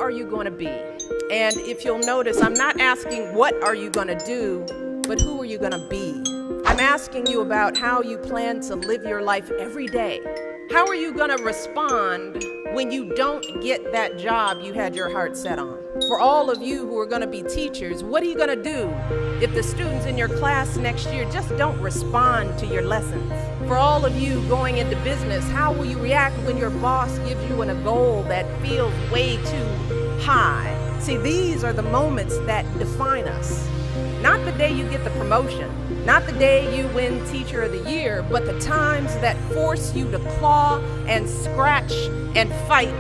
are you going to be? And if you'll notice, I'm not asking what are you going to do, but who are you going to be? I'm asking you about how you plan to live your life every day. How are you going to respond when you don't get that job you had your heart set on? For all of you who are going to be teachers, what are you going to do if the students in your class next year just don't respond to your lessons? For all of you going into business, how will you react when your boss gives you a goal that feels way too high? See, these are the moments that define us. Not the day you get the promotion, not the day you win Teacher of the Year, but the times that force you to claw and scratch and fight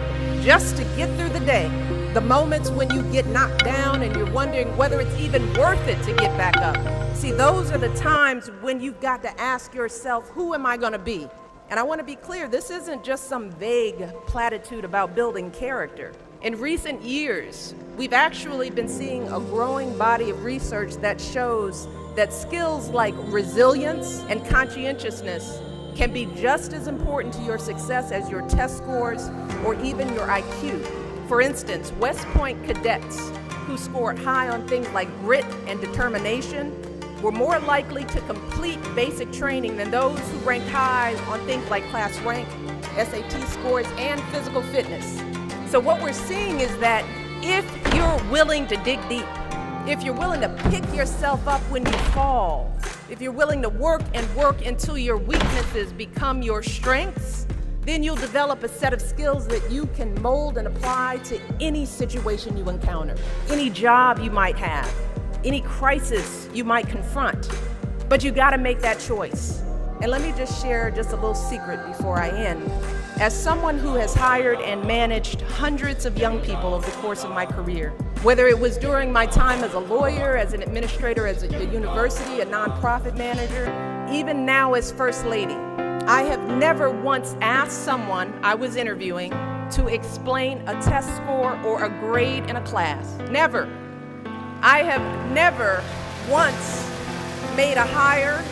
just to get through the day. The moments when you get knocked down and you're wondering whether it's even worth it to get back up. See, those are the times when you've got to ask yourself, who am I going to be? And I want to be clear, this isn't just some vague platitude about building character. In recent years, we've actually been seeing a growing body of research that shows that skills like resilience and conscientiousness can be just as important to your success as your test scores or even your IQ. For instance, West Point cadets who scored high on things like grit and determination were more likely to complete basic training than those who ranked high on things like class rank, SAT scores, and physical fitness. So what we're seeing is that if you're willing to dig deep, if you're willing to pick yourself up when you fall, if you're willing to work until your weaknesses become your strengths, then you'll develop a set of skills that you can mold and apply to any situation you encounter, any job you might have, any crisis you might confront. But you gotta make that choice. And let me just share just a little secret before I end. As someone who has hired and managed hundreds of young people over the course of my career, whether it was during my time as a lawyer, as an administrator, as a university, a nonprofit manager, even now as First Lady, I have never once asked someone I was interviewing to explain a test score or a grade in a class. Never. I have never once made a hire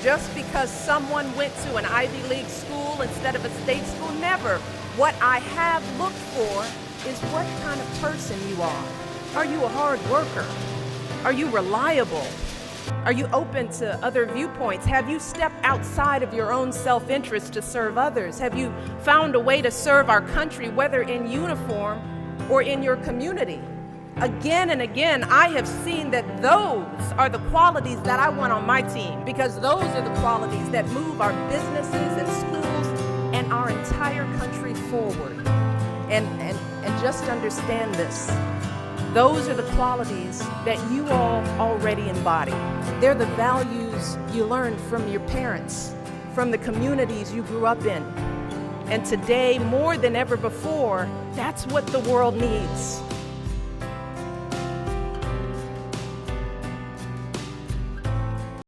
just because someone went to an Ivy League school instead of a state school. Never. What I have looked for is what kind of person you are. Are you a hard worker? Are you reliable? Are you open to other viewpoints? Have you stepped outside of your own self-interest to serve others? Have you found a way to serve our country, whether in uniform or in your community? Again and again, I have seen that those are the qualities that I want on my team, because those are the qualities that move our businesses and schools and our entire country forward. And just understand this. Those are the qualities that you all already embody. They're the values you learned from your parents, from the communities you grew up in. And today, more than ever before, that's what the world needs.